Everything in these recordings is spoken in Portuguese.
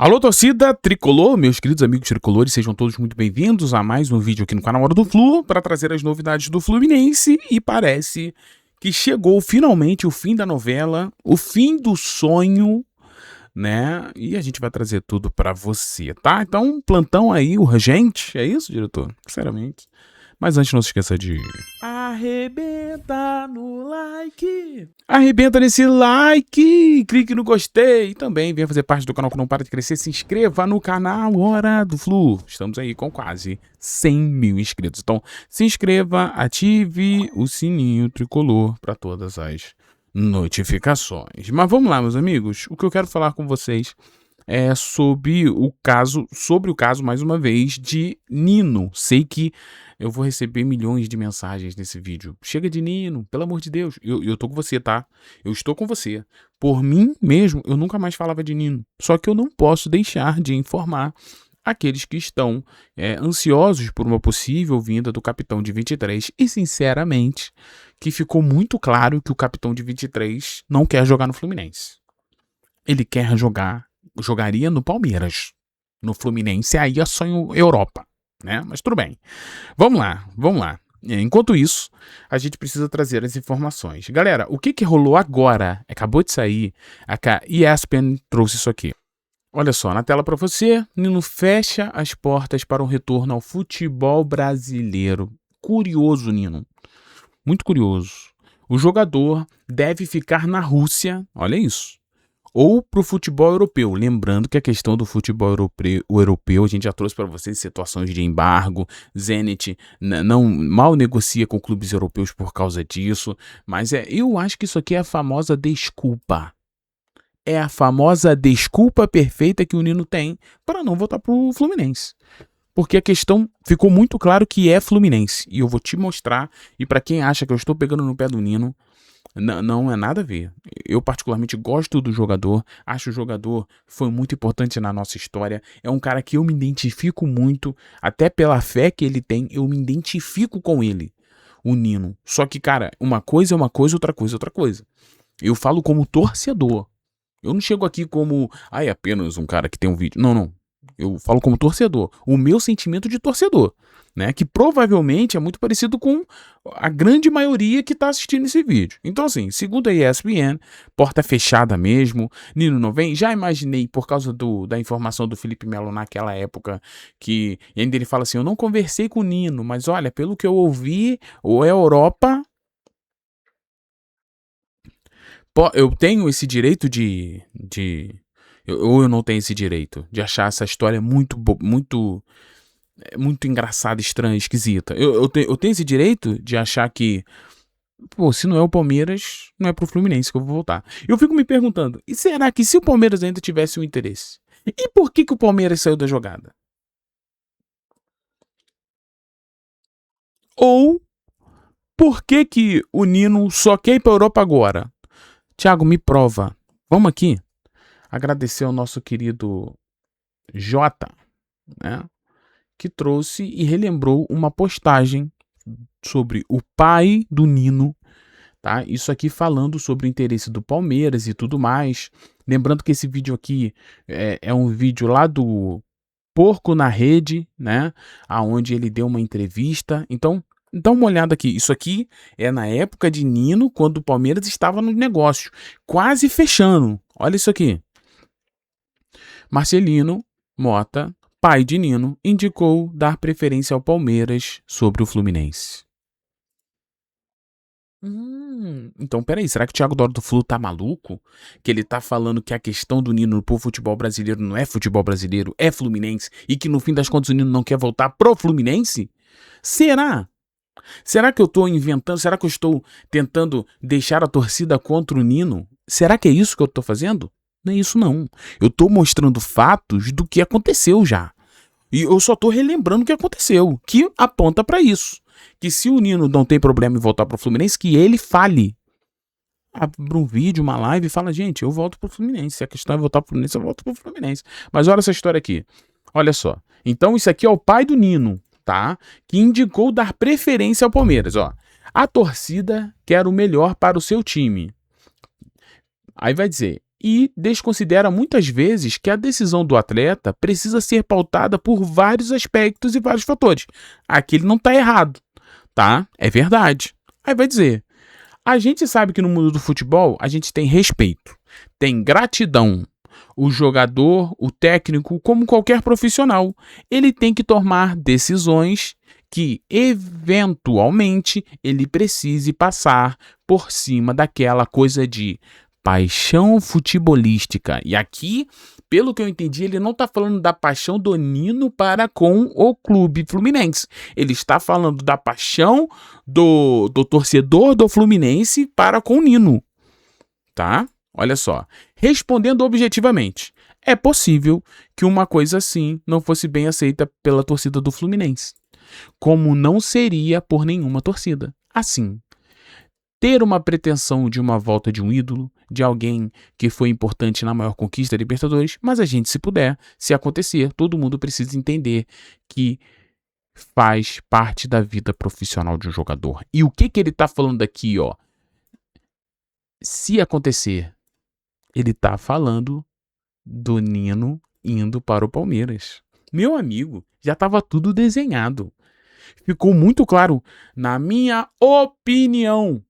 Alô, torcida tricolor, meus queridos amigos tricolores, sejam todos muito bem-vindos a mais um vídeo aqui no canal Hora do Flu para trazer as novidades do Fluminense. E parece que chegou finalmente o fim da novela, o fim do sonho, né? E a gente vai trazer tudo para você, tá? Então, plantão aí urgente, é isso, diretor? Sinceramente. Mas antes, não se esqueça de arrebenta no like. Arrebenta nesse like, clique no gostei e também venha fazer parte do canal que não para de crescer. Se inscreva no canal Hora do Flu. Estamos aí com quase 100 mil inscritos. Então, se inscreva, ative o sininho tricolor para todas as notificações. Mas vamos lá, meus amigos. O que eu quero falar com vocês é sobre o caso, mais uma vez, de Nino. Sei que eu vou receber milhões de mensagens nesse vídeo. Chega de Nino, pelo amor de Deus. Eu tô com você, tá? Eu estou com você. Por mim mesmo, eu nunca mais falava de Nino. Só que eu não posso deixar de informar aqueles que estão ansiosos por uma possível vinda do capitão de 23. E, sinceramente, que ficou muito claro que o capitão de 23 não quer jogar no Fluminense. Ele quer jogaria no Palmeiras. No Fluminense, aí é sonho Europa, né? Mas tudo bem. Vamos lá. Enquanto isso, a gente precisa trazer as informações. Galera, o que rolou agora? Acabou de sair. A ESPN trouxe isso aqui. Olha só, na tela para você, Nino fecha as portas para um retorno ao futebol brasileiro. Curioso, Nino. Muito curioso. O jogador deve ficar na Rússia, olha isso, ou para o futebol europeu. Lembrando que a questão do futebol europeu, a gente já trouxe para vocês situações de embargo. Zenit mal negocia com clubes europeus por causa disso. Mas eu acho que isso aqui é a famosa desculpa. É a famosa desculpa perfeita que o Nino tem para não voltar para o Fluminense. Porque a questão ficou muito claro que é Fluminense. E eu vou te mostrar. E para quem acha que eu estou pegando no pé do Nino, não é nada a ver. Eu particularmente gosto do jogador, acho o jogador foi muito importante na nossa história, é um cara que eu me identifico muito, até pela fé que ele tem, eu me identifico com ele, o Nino. Só que, cara, uma coisa é uma coisa, outra coisa é outra coisa. Eu falo como torcedor, eu não chego aqui como, apenas um cara que tem um vídeo, não. Eu falo como torcedor, o meu sentimento de torcedor, né? Que provavelmente é muito parecido com a grande maioria que está assistindo esse vídeo. Então, assim, segundo a ESPN, porta fechada mesmo, Nino não vem. Já imaginei, por causa da informação do Felipe Melo naquela época, que ainda ele fala assim, eu não conversei com o Nino, mas olha, pelo que eu ouvi, ou é Europa... Eu tenho esse direito ou eu não tenho esse direito de achar essa história muito engraçada, estranha, esquisita. Eu tenho esse direito de achar que, se não é o Palmeiras, não é pro Fluminense que eu vou voltar. Eu fico me perguntando, e será que se o Palmeiras ainda tivesse um interesse? E por que o Palmeiras saiu da jogada? Ou por que o Nino só quer ir pra Europa agora? Thiago, me prova. Vamos aqui agradecer ao nosso querido Jota, né, que trouxe e relembrou uma postagem sobre o pai do Nino, tá? Isso aqui falando sobre o interesse do Palmeiras e tudo mais. Lembrando que esse vídeo aqui é um vídeo lá do Porco na Rede, né, aonde ele deu uma entrevista. Então, dá uma olhada aqui. Isso aqui é na época de Nino, quando o Palmeiras estava no negócio, quase fechando. Olha isso aqui. Marcelino Mota, pai de Nino, indicou dar preferência ao Palmeiras sobre o Fluminense. Então, peraí, será que o Thiago Dora do Flu tá maluco? Que ele tá falando que a questão do Nino pro futebol brasileiro não é futebol brasileiro, é Fluminense, e que no fim das contas o Nino não quer voltar pro Fluminense? Será? Será que eu tô inventando? Será que eu estou tentando deixar a torcida contra o Nino? Será que é isso que eu tô fazendo? Não é isso não. Eu tô mostrando fatos do que aconteceu já. E eu só tô relembrando o que aconteceu, que aponta pra isso. Que se o Nino não tem problema em voltar pro Fluminense, que ele fale. Abre um vídeo, uma live e fala, gente, eu volto pro Fluminense. Se a questão é voltar pro Fluminense, eu volto pro Fluminense. Mas olha essa história aqui. Olha só. Então isso aqui é o pai do Nino, tá? Que indicou dar preferência ao Palmeiras, ó. A torcida quer o melhor para o seu time. Aí vai dizer, e desconsidera muitas vezes que a decisão do atleta precisa ser pautada por vários aspectos e vários fatores. Aqui ele não está errado, tá? É verdade. Aí vai dizer, a gente sabe que no mundo do futebol a gente tem respeito, tem gratidão. O jogador, o técnico, como qualquer profissional, ele tem que tomar decisões que, eventualmente, ele precise passar por cima daquela coisa de paixão futebolística. E aqui, pelo que eu entendi, ele não está falando da paixão do Nino para com o clube Fluminense. Ele está falando da paixão do torcedor do Fluminense para com o Nino. Tá? Olha só. Respondendo objetivamente, é possível que uma coisa assim não fosse bem aceita pela torcida do Fluminense, como não seria por nenhuma torcida. Assim, ter uma pretensão de uma volta de um ídolo, de alguém que foi importante na maior conquista da Libertadores, mas a gente, se puder, se acontecer, todo mundo precisa entender que faz parte da vida profissional de um jogador. E o que ele está falando aqui, ó? Se acontecer, ele está falando do Nino indo para o Palmeiras. Meu amigo, já estava tudo desenhado. Ficou muito claro, na minha opinião.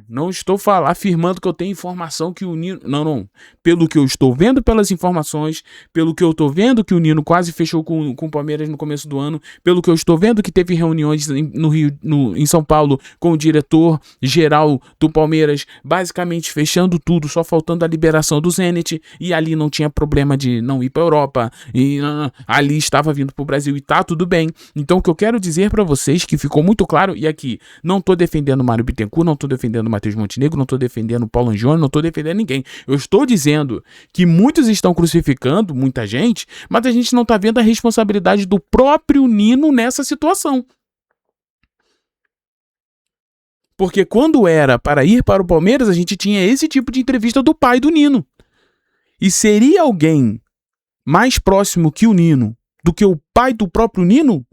Não estou afirmando que eu tenho informação que o Nino... Não. Pelo que eu estou vendo pelas informações, pelo que eu estou vendo que o Nino quase fechou com o Palmeiras no começo do ano, pelo que eu estou vendo que teve reuniões no Rio, em São Paulo com o diretor geral do Palmeiras, basicamente fechando tudo, só faltando a liberação do Zenit, e ali não tinha problema de não ir para a Europa, e ali estava vindo para o Brasil e tá tudo bem. Então o que eu quero dizer para vocês, que ficou muito claro, e aqui, não estou defendendo Mário Bittencourt, não estou defendendo Matheus Montenegro, não estou defendendo Paulo Angione, não estou defendendo ninguém. Eu estou dizendo que muitos estão crucificando muita gente, mas a gente não está vendo a responsabilidade do próprio Nino nessa situação. Porque quando era para ir para o Palmeiras, a gente tinha esse tipo de entrevista do pai do Nino. E seria alguém mais próximo que o Nino do que o pai do próprio Nino?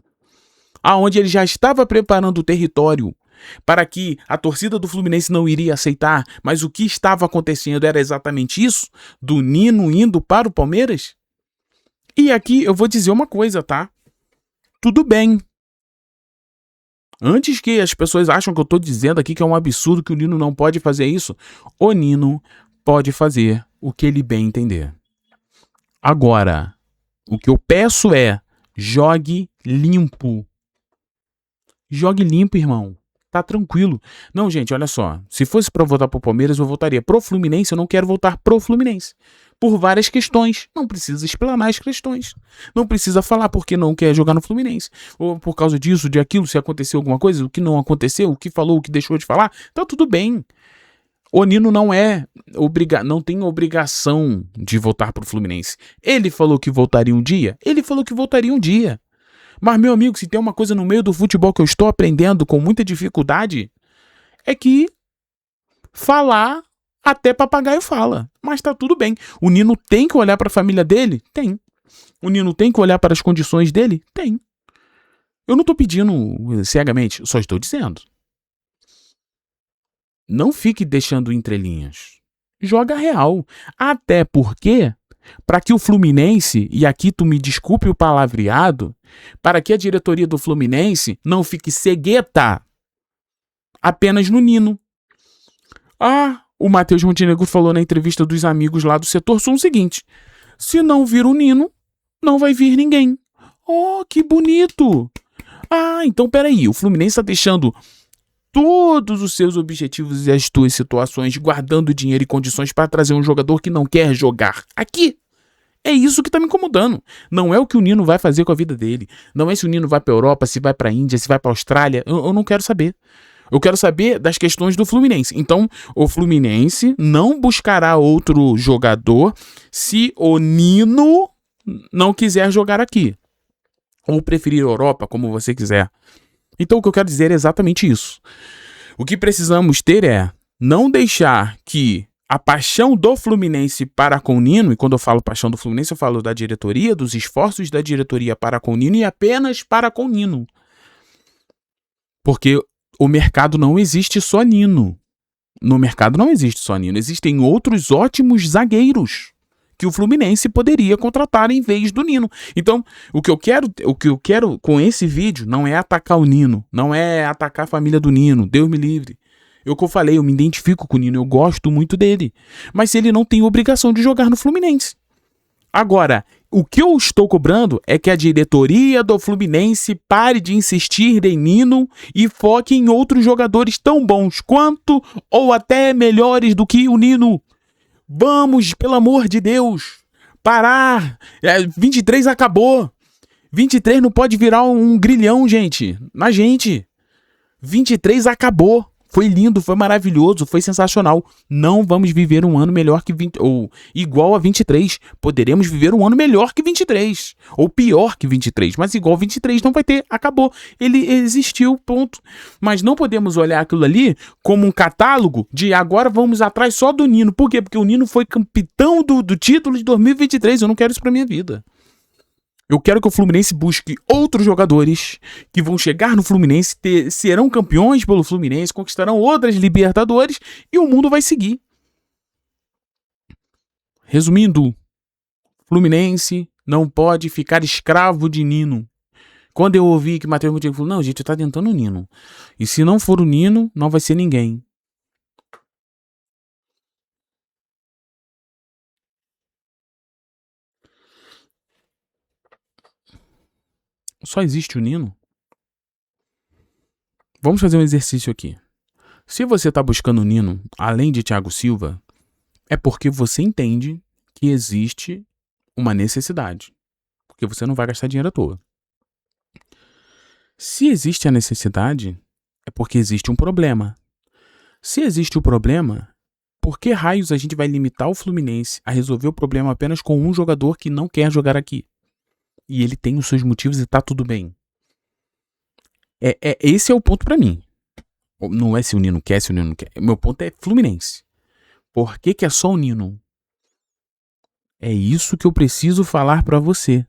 Aonde ele já estava preparando o território para que a torcida do Fluminense não iria aceitar, mas o que estava acontecendo era exatamente isso, do Nino indo para o Palmeiras? E aqui eu vou dizer uma coisa, tá? Tudo bem. Antes que as pessoas acham que eu estou dizendo aqui que é um absurdo, que o Nino não pode fazer isso, o Nino pode fazer o que ele bem entender. Agora, o que eu peço é, jogue limpo. Jogue limpo, irmão. Tá tranquilo. Não, gente, olha só. Se fosse pra votar pro Palmeiras, eu votaria pro Fluminense. Eu não quero votar pro Fluminense. Por várias questões. Não precisa explanar as questões. Não precisa falar porque não quer jogar no Fluminense. Ou por causa disso, de aquilo, se aconteceu alguma coisa, o que não aconteceu, o que falou, o que deixou de falar. Tá tudo bem. O Nino não tem obrigação de votar pro Fluminense. Ele falou que votaria um dia. Mas, meu amigo, se tem uma coisa no meio do futebol que eu estou aprendendo com muita dificuldade, é que falar até papagaio fala. Mas tá tudo bem. O Nino tem que olhar para a família dele? Tem. O Nino tem que olhar para as condições dele? Tem. Eu não tô pedindo cegamente, só estou dizendo. Não fique deixando entrelinhas. Joga real. Até porque, para que o Fluminense, e aqui tu me desculpe o palavreado, para que a diretoria do Fluminense não fique cegueta apenas no Nino. O Matheus Montenegro falou na entrevista dos amigos lá do setor sul o seguinte: se não vir o Nino, não vai vir ninguém. Oh, que bonito! Então peraí, o Fluminense está deixando todos os seus objetivos e as tuas situações, guardando dinheiro e condições para trazer um jogador que não quer jogar aqui. É isso que tá me incomodando. Não é o que o Nino vai fazer com a vida dele. Não é se o Nino vai pra Europa, se vai pra Índia, se vai pra Austrália. Eu não quero saber. Eu quero saber das questões do Fluminense. Então, o Fluminense não buscará outro jogador se o Nino não quiser jogar aqui. Ou preferir a Europa, como você quiser. Então, o que eu quero dizer é exatamente isso. O que precisamos ter é não deixar que a paixão do Fluminense para com o Nino, e quando eu falo paixão do Fluminense, eu falo da diretoria, dos esforços da diretoria para com o Nino e apenas para com o Nino. Porque o mercado não existe só Nino. no mercado não existe só Nino. Existem outros ótimos zagueiros que o Fluminense poderia contratar em vez do Nino. Então, o que eu quero com esse vídeo não é atacar o Nino, não é atacar a família do Nino, Deus me livre. É o que eu falei, eu me identifico com o Nino, eu gosto muito dele. Mas ele não tem obrigação de jogar no Fluminense. Agora, o que eu estou cobrando é que a diretoria do Fluminense pare de insistir em Nino e foque em outros jogadores tão bons quanto ou até melhores do que o Nino. Vamos, pelo amor de Deus, parar. 23 acabou. 23 não pode virar um grilhão, gente. Na gente. 23 acabou. Foi lindo, foi maravilhoso, foi sensacional. Não vamos viver um ano melhor que 20, ou igual a 23. Poderemos viver um ano melhor que 23. Ou pior que 23. Mas igual a 23 não vai ter. Acabou. Ele existiu, ponto. Mas não podemos olhar aquilo ali como um catálogo de agora vamos atrás só do Nino. Por quê? Porque o Nino foi campeão do título de 2023. Eu não quero isso pra minha vida. Eu quero que o Fluminense busque outros jogadores que vão chegar no Fluminense, serão campeões pelo Fluminense, conquistarão outras Libertadores e o mundo vai seguir. Resumindo, Fluminense não pode ficar escravo de Nino. Quando eu ouvi que Matheus Moutinho falou, não, gente, tá tentando o Nino. E se não for o Nino, não vai ser ninguém. Só existe o Nino? Vamos fazer um exercício aqui. Se você está buscando o Nino, além de Thiago Silva, é porque você entende que existe uma necessidade. Porque você não vai gastar dinheiro à toa. Se existe a necessidade, é porque existe um problema. Se existe o problema, por que raios a gente vai limitar o Fluminense a resolver o problema apenas com um jogador que não quer jogar aqui? E ele tem os seus motivos e tá tudo bem. Esse é o ponto pra mim. Não é se o Nino quer, se o Nino não quer. Meu ponto é Fluminense. Por que é só o Nino? É isso que eu preciso falar pra você.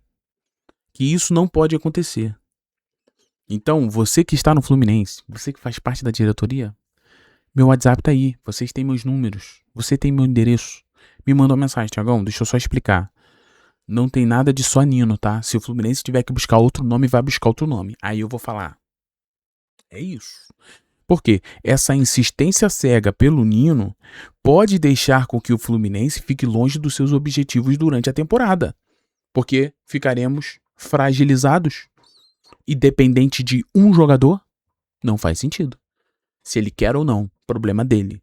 Que isso não pode acontecer. Então, você que está no Fluminense, você que faz parte da diretoria, meu WhatsApp tá aí. Vocês têm meus números. Você tem meu endereço. Me manda uma mensagem, Thiagão, deixa eu só explicar. Não tem nada de só Nino, tá? Se o Fluminense tiver que buscar outro nome, vai buscar outro nome. Aí eu vou falar. É isso. Por quê? Essa insistência cega pelo Nino pode deixar com que o Fluminense fique longe dos seus objetivos durante a temporada. Porque ficaremos fragilizados. E dependente de um jogador, não faz sentido. Se ele quer ou não, problema dele.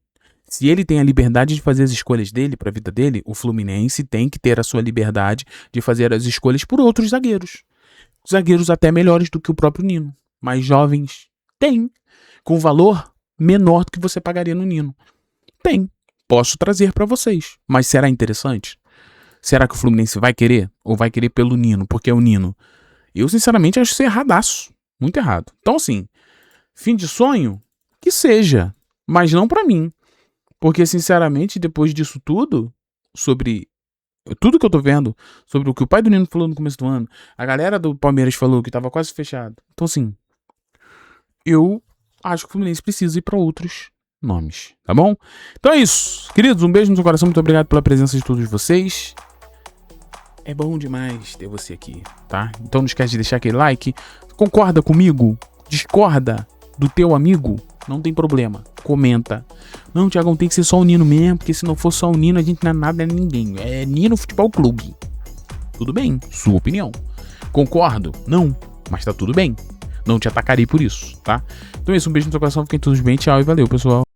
Se ele tem a liberdade de fazer as escolhas dele para a vida dele, o Fluminense tem que ter a sua liberdade de fazer as escolhas por outros zagueiros. Zagueiros até melhores do que o próprio Nino. Mais jovens. Tem. Com valor menor do que você pagaria no Nino. Tem. Posso trazer para vocês. Mas será interessante? Será que o Fluminense vai querer? Ou vai querer pelo Nino? Porque é o Nino. Eu, sinceramente, acho isso erradaço. Muito errado. Então, assim, fim de sonho? Que seja. Mas não para mim. Porque, sinceramente, depois disso tudo, sobre tudo que eu tô vendo, sobre o que o pai do Nino falou no começo do ano, a galera do Palmeiras falou que tava quase fechado. Então, assim, eu acho que o Fluminense precisa ir para outros nomes, tá bom? Então é isso. Queridos, um beijo no seu coração. Muito obrigado pela presença de todos vocês. É bom demais ter você aqui, tá? Então não esquece de deixar aquele like. Concorda comigo? Discorda do teu amigo? Não tem problema. Comenta. Não, Thiagão, tem que ser só o Nino mesmo, porque se não for só o Nino, a gente não é nada, nem ninguém. É Nino Futebol Clube. Tudo bem, sua opinião. Concordo? Não, mas tá tudo bem. Não te atacarei por isso, tá? Então é isso, um beijo no seu coração, fiquem todos bem, tchau e valeu, pessoal.